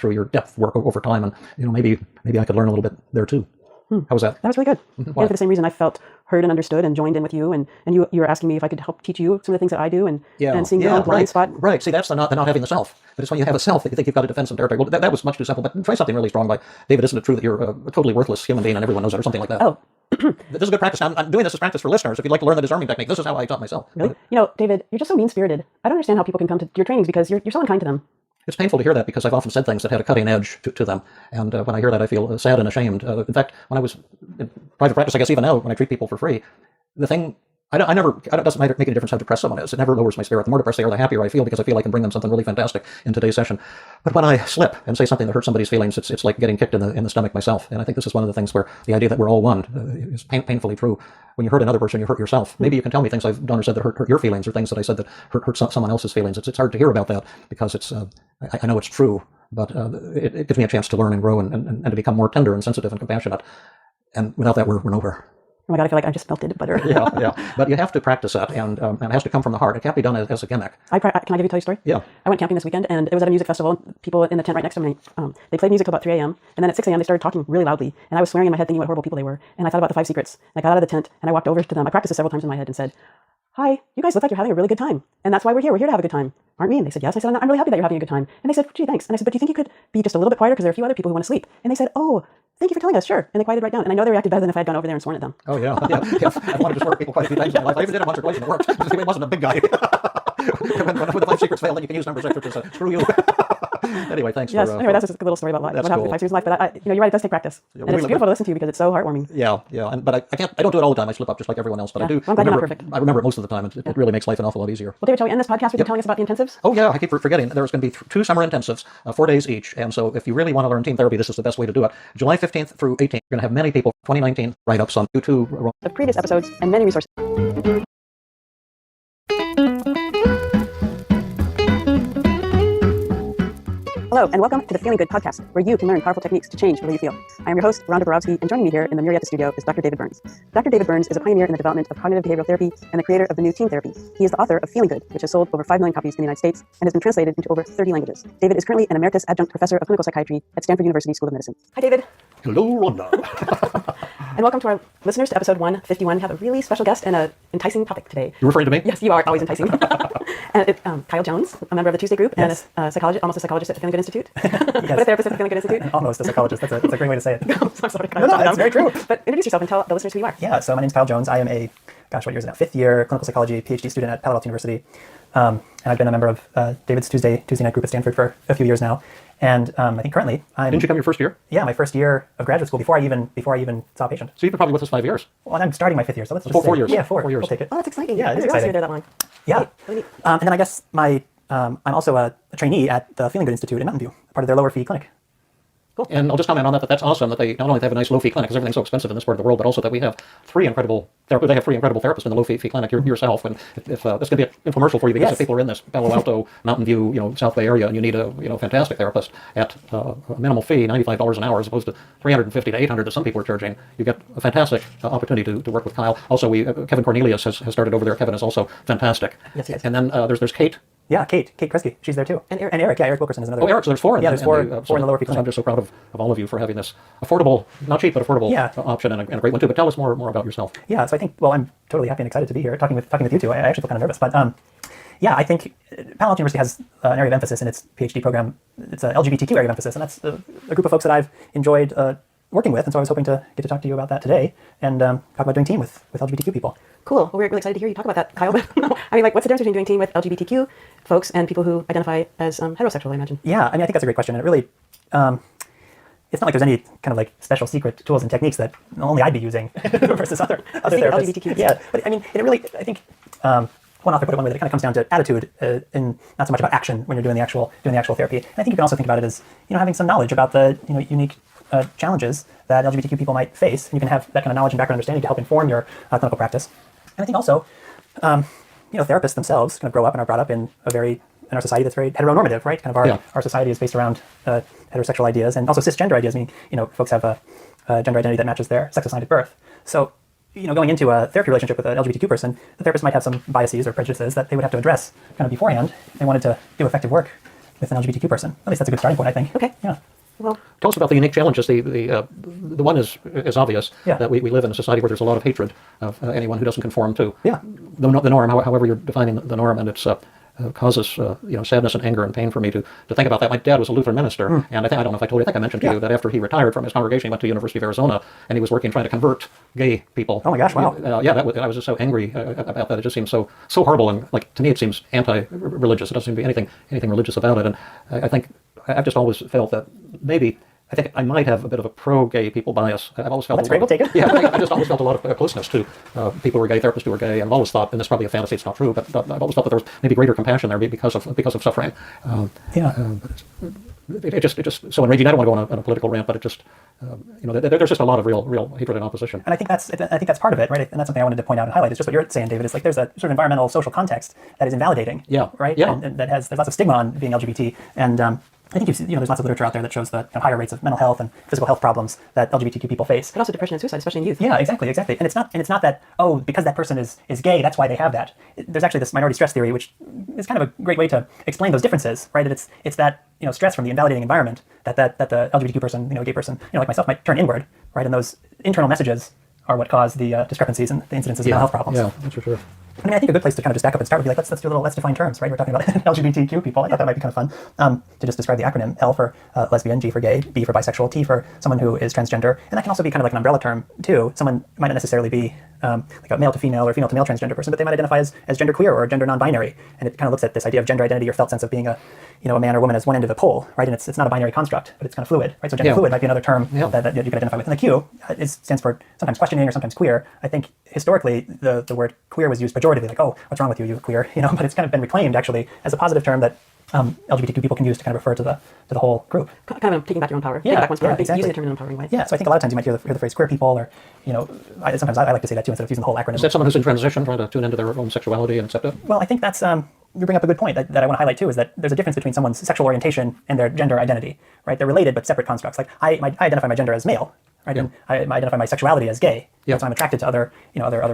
through your depth work over time, and maybe I could learn a little bit there too. How was that? That was really good. And for the same reason, I felt heard and understood and joined in with you, and you were asking me if I could help teach you some of the things that I do, and seeing your own blind spot. Right. See, that's the not having the self. But it's when you have a self that you think you've got to defend some territory. Well, that was much too simple. But try something really strong. Like, David, isn't it true that you're a totally worthless human being and everyone knows it, or something like that? Oh. This is good practice. Now, I'm doing this as practice for listeners. If you'd like to learn the disarming technique, this is how I taught myself. Really? David, you're just so mean-spirited. I don't understand how people can come to your trainings because you're so unkind to them. It's painful to hear that because I've often said things that had a cutting edge to them. And when I hear that, I feel sad and ashamed. In fact, when I was in private practice, I guess even now, when I treat people for free, the thing, it doesn't make any difference how depressed someone is. It never lowers my spirit. The more depressed they are, the happier I feel because I feel I can bring them something really fantastic in today's session. But when I slip and say something that hurts somebody's feelings, it's like getting kicked in the stomach myself. And I think this is one of the things where the idea that we're all one is painfully true. When you hurt another person, you hurt yourself. Maybe you can tell me things I've done or said that hurt your feelings, or things that I said that hurt someone else's feelings. It's hard to hear about that because I know it's true, but it gives me a chance to learn and grow and to become more tender and sensitive and compassionate. And without that, we're nowhere. Oh my God, I feel like I just melted butter. Yeah. But you have to practice that, and it has to come from the heart. It can't be done as a gimmick. Can I tell you a story? Yeah. I went camping this weekend, and it was at a music festival. People in the tent right next to me, they played music till about 3 a.m., and then at 6 a.m. they started talking really loudly, and I was swearing in my head thinking what horrible people they were, and I thought about the 5 secrets. And I got out of the tent, and I walked over to them. I practiced it several times in my head and said, "Hi, you guys look like you're having a really good time, and that's why we're here. We're here to have a good time, aren't we?" And they said, "Yes." I said, "I'm really happy that you're having a good time." And they said, "Gee, thanks." And I said, "But do you think you could be just a little bit quieter because there are a few other people who want to sleep?" And they said, "Oh, thank you for telling us, sure." And they quieted right down. And I know they reacted better than if I had gone over there and sworn at them. Oh, yeah. I've wanted to swear at people quite a few times in my life. I even did it once or twice and it worked. It wasn't a big guy. when the 5 secrets fail, then you can use numbers extra to say, screw you. Anyway, thanks yes, for... anyway, that's just a little story about what happened in 5 years of life. But you're right, it does take practice. And it's beautiful to listen to you because it's so heartwarming. Yeah. But I don't do it all the time. I slip up just like everyone else. But I do. I'm glad you're not perfect. I remember it most of the time. It really makes life an awful lot easier. Well, David, shall we end this podcast with you telling us about the intensives? Oh, yeah. I keep forgetting. There's going to be 2 summer intensives, 4 days each. And so if you really want to learn team therapy, this is the best way to do it. July 15th through 18th, you're going to have many people, 2019 write-ups on YouTube. Of previous episodes and many resources. Hello, and welcome to the Feeling Good podcast, where you can learn powerful techniques to change the way you feel. I am your host, Rhonda Borowski, and joining me here in the Murrieta studio is Dr. David Burns. Dr. David Burns is a pioneer in the development of cognitive behavioral therapy and the creator of the new team therapy. He is the author of Feeling Good, which has sold over 5 million copies in the United States and has been translated into over 30 languages. David is currently an emeritus adjunct professor of clinical psychiatry at Stanford University School of Medicine. Hi, David. Hello, Rhonda. And welcome to our listeners to episode 151. We have a really special guest and an enticing topic today. You're referring to me? Yes, you are always enticing. And it's Kyle Jones, a member of the Tuesday group, yes. And a psychologist, almost a psychologist at the Feeling Good Institute. Yes. But a therapist at the Feeling Good Institute. Almost a psychologist. That's a great way to say it. I'm sorry. No, that's very true. But introduce yourself and tell the listeners who you are. Yeah, so my name's Kyle Jones. I am what year is it now? 5th year clinical psychology PhD student at Palo Alto University. And I've been a member of David's Tuesday night group at Stanford for a few years now. And I think currently Didn't you come your first year? Yeah, my first year of graduate school before I even saw a patient. So you've been probably with us 5 years. Well, and I'm starting my 5th year, so let's just 4 years. Yeah, 4 4 years. We'll take it. Oh, that's exciting. Yeah, I it's didn't realize you exciting. were there that long. Yeah. Really neat. And then I guess I'm also a trainee at the Feeling Good Institute in Mountain View, part of their lower fee clinic. Cool. And I'll just comment on that that's awesome that they not only have a nice low-fee clinic because everything's so expensive in this part of the world, but also that we have 3 incredible therapists. They have 3 incredible therapists in the low-fee clinic. Yourself, and if this is going to be an infomercial for you because if people are in this Palo Alto, Mountain View, South Bay area, and you need a fantastic therapist at a minimal fee, $95 an hour, as opposed to $350 to $800 that some people are charging, you get a fantastic opportunity to work with Kyle. Also, Kevin Cornelius has started over there. Kevin is also fantastic. Yes, he is. And then there's Kate. Yeah, Kate Kresge, she's there too. And Eric. Yeah, Eric Wilkerson is another. Oh, Eric, so there's 4. Yeah, there's 4 in the lower fee clinic. I'm just so proud of all of you for having this affordable, not cheap, but affordable option and a great one too. But tell us more about yourself. Yeah, so I think, I'm totally happy and excited to be here talking with you two. I actually feel kind of nervous, but yeah, I think Palo Alto University has an area of emphasis in its PhD program. It's a LGBTQ area of emphasis, and that's a group of folks that I've enjoyed working with, and so I was hoping to get to talk to you about that today and talk about doing team with LGBTQ people. Cool. Well, we're really excited to hear you talk about that, Kyle. I mean, what's the difference between doing team with LGBTQ folks and people who identify as heterosexual, I imagine? Yeah, I mean, I think that's a great question. And it really, it's not like there's any kind of like special secret tools and techniques that only I'd be using versus other therapists. LGBTQ. Yeah, but I mean, it really, I think one author put it one way that it kind of comes down to attitude and not so much about action when you're doing the actual therapy. And I think you can also think about it as having some knowledge about the unique challenges that LGBTQ people might face, and you can have that kind of knowledge and background understanding to help inform your clinical practice. And I think also, therapists themselves kind of grow up and are brought up in our society that's very heteronormative, right? Kind of our society is based around heterosexual ideas and also cisgender ideas. I mean, folks have a gender identity that matches their sex assigned at birth. So, going into a therapy relationship with an LGBTQ person, the therapist might have some biases or prejudices that they would have to address kind of beforehand if they wanted to do effective work with an LGBTQ person. At least that's a good starting point, I think. Okay. Yeah. Well, Tell us about the unique challenges. The one is obvious, Yeah. that we live in a society where there's a lot of hatred of anyone who doesn't conform to Yeah. the norm, however you're defining the norm, and it's causes sadness and anger and pain for me to think about that. My dad was a Lutheran minister, and I don't know if I told you, I think I mentioned to you that after he retired from his congregation, he went to the University of Arizona, and he was working trying to convert gay people. Oh my gosh! Wow. I was just so angry about that. It just seems so horrible, and like to me, it seems anti-religious. It doesn't seem to be anything religious about it, and I think I've just always felt that maybe. I think I might have a bit of a pro-gay people bias. I've always felt That's great. We'll take it. Yeah, I just always felt a lot of closeness to people who are gay, therapists who are gay, and I've always thought, and this is probably a fantasy, it's not true, but I've always felt that there was maybe greater compassion there because of suffering. It just so enraging. I don't want to go on a political rant, but it just there's just a lot of real hatred and opposition. And I think that's part of it, right? And that's something I wanted to point out and highlight. Is just what you're saying, David. Is like there's a sort of environmental, social context that is invalidating. Yeah. Right. Yeah. And there's lots of stigma on being LGBT, and I think there's lots of literature out there that shows the higher rates of mental health and physical health problems that LGBTQ people face. but also depression and suicide, especially in youth. Yeah, exactly. And it's not that because that person is gay, that's why they have that. There's actually this minority stress theory, which is kind of a great way to explain those differences, right? And it's that stress from the invalidating environment that the LGBTQ person, gay person, like myself, might turn inward, right? And those internal messages are what cause the discrepancies and the incidences of mental health problems. Yeah, that's for sure. I mean, I think a good place to kind of just back up and start would be like, let's define terms, right? We're talking about LGBTQ people. I thought that might be kind of fun to just describe the acronym: L for lesbian, G for gay, B for bisexual, T for someone who is transgender. And that can also be kind of like an umbrella term too. Someone might not necessarily be like a male to female or female to male transgender person, but they might identify as gender queer or gender non-binary. And it kind of looks at this idea of gender identity or felt sense of being a man or woman as one end of the pole, right? And it's not a binary construct, but it's kind of fluid, right? So gender fluid might be another term that you can identify with. And the Q stands for sometimes questioning or sometimes queer. I think historically the word queer was used pejoratively, like, oh, what's wrong with you, you queer, but it's kind of been reclaimed actually as a positive term that LGBTQ people can use to kind of refer to the whole group. Kind of taking back your own power. Yeah, taking back one's power, exactly. using the term in an empowering way. Yeah, so I think a lot of times you might hear the phrase queer people, or sometimes I like to say that too instead of using the whole acronym. Is that someone who's in transition, trying to tune into their own sexuality and accept it? Well, I think that's you bring up a good point that I want to highlight too, is that there's a difference between someone's sexual orientation and their gender identity, right? They're related but separate constructs. Like I identify my gender as male, right? And I identify my sexuality as gay. Yeah. So I'm attracted to other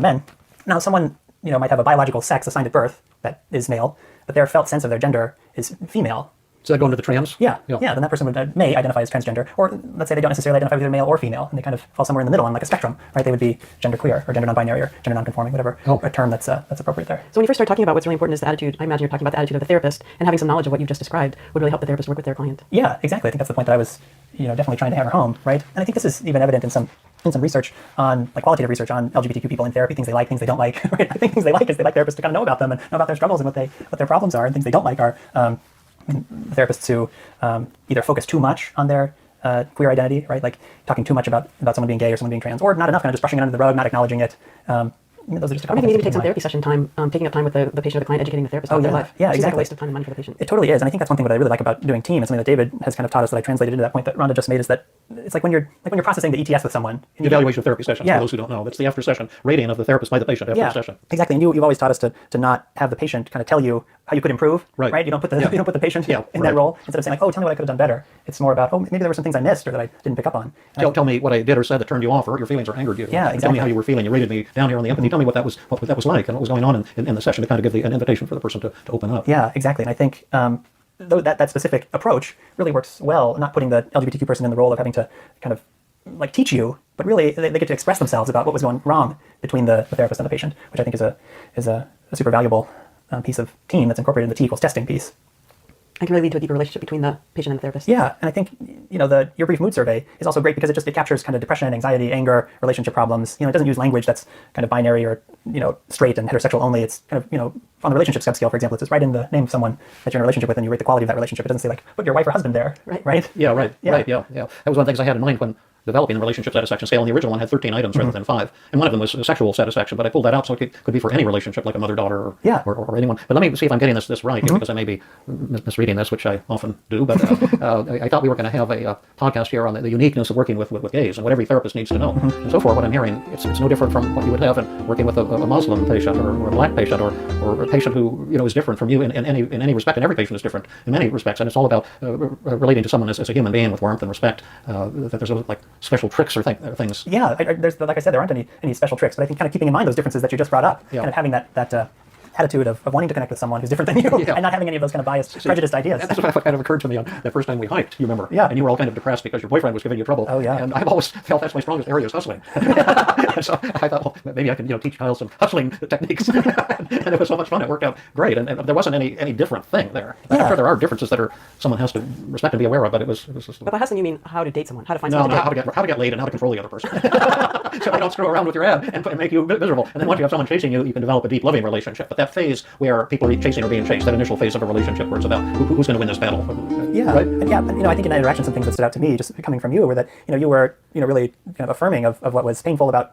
men. Now, someone might have a biological sex assigned at birth that is male, but their felt sense of their gender is female. Does that go into the trans? Yeah. Then that person may identify as transgender, or let's say they don't necessarily identify with either male or female, and they kind of fall somewhere in the middle on like a spectrum, right? They would be gender queer or gender non-binary or gender non-conforming, whatever a term that's appropriate there. So when you first start talking about what's really important is the attitude, I imagine you're talking about the attitude of the therapist, and having some knowledge of what you've just described would really help the therapist work with their client. Yeah, exactly. I think that's the point that I was, definitely trying to hammer home, right? And I think this is even evident in some research on, like qualitative research on LGBTQ people in therapy, things they like, things they don't like. Right? I think things they like is they like therapists to kind of know about them and know about their struggles and what their problems are, and things they don't like are therapists who either focus too much on their queer identity, right? Like talking too much about someone being gay or someone being trans, or not enough, kind of just brushing it under the rug, not acknowledging it. Those are just a couple Or maybe things even take some to keep in mind. therapy session time, taking up time with the patient or the client, educating the therapist about their life. Yeah, It seems like exactly. a waste of time and money for the patient. It totally is, and I think that's one thing that I really like about doing team, and something that David has kind of taught us that I translated into that point that Rhonda just made, is that it's like when you're processing the ETS with someone. The evaluation of therapy sessions, Yeah. for those who don't know. That's the after session rating of the therapist by the patient after the session. Exactly. And you've always taught us to not have the patient kind of tell you how you could improve. Right. You don't put the patient in that role instead of saying like, oh, tell me what I could have done better. It's more about, oh, maybe there were some things I missed or that I didn't pick up on. Tell me what I did or said that turned you off or hurt your feelings or angered you. Yeah, Tell me exactly. how you were feeling. You rated me down here on the empathy. Tell me what that was like and what was going on in the session to kind of give an invitation for the person to open up. Yeah, exactly. And I think though that specific approach really works well, not putting the LGBTQ person in the role of having to kind of like teach you, but really they get to express themselves about what was going wrong between the therapist and the patient, which I think is a super valuable piece of team that's incorporated in the T equals testing piece. It can really lead to a deeper relationship between the patient and the therapist. Yeah, and I think your brief mood survey is also great because it captures kind of depression, anxiety, anger, relationship problems. It doesn't use language that's kind of binary or straight and heterosexual only. It's kind of on the relationship subscale, for example, it's just right in the name of someone that you're in a relationship with, and you rate the quality of that relationship. It doesn't say like put your wife or husband there, right? Yeah, right. Yeah. That was one of the things I had in mind when developing the relationship satisfaction scale, and the original one had 13 items rather than 5, and one of them was sexual satisfaction, but I pulled that out so it could be for any relationship, like a mother-daughter or anyone. But let me see if I'm getting this right, because I may be misreading this, which I often do, but I thought we were going to have a podcast here on the uniqueness of working with gays and what every therapist needs to know. And so far, what I'm hearing, it's no different from what you would have in working with a Muslim patient or a black patient or a patient who is different from you in any respect, and every patient is different in many respects, and it's all about relating to someone as a human being with warmth and respect, that there's like special tricks or things. Yeah, there's, like I said, there aren't any special tricks, but I think kind of keeping in mind those differences that you just brought up, kind of having that attitude of wanting to connect with someone who's different than you, Yeah. and not having any of those kind of biased, prejudiced ideas. That's what kind of occurred to me on the first time we hiked, you remember? Yeah. And you were all kind of depressed because your boyfriend was giving you trouble. Oh, yeah. And I've always felt that's my strongest area is hustling. And so I thought, well, maybe I can, teach Kyle some hustling techniques. And it was so much fun. It worked out great. And there wasn't any different thing there. I'm Yeah. sure there are differences that someone has to respect and be aware of, but it was just... But by hustling, you mean how to date someone, how to find No, someone no, to date. how to get laid and how to control the other person. So they don't screw around with your head and make you miserable. And then once you have someone chasing you, you can develop a deep, loving relationship. But that phase where people are chasing or being chased, that initial phase of a relationship where it's about who's going to win this battle. Yeah, Right? and yeah. I think in that interaction, some things that stood out to me, just coming from you, were that you were really kind of affirming of what was painful about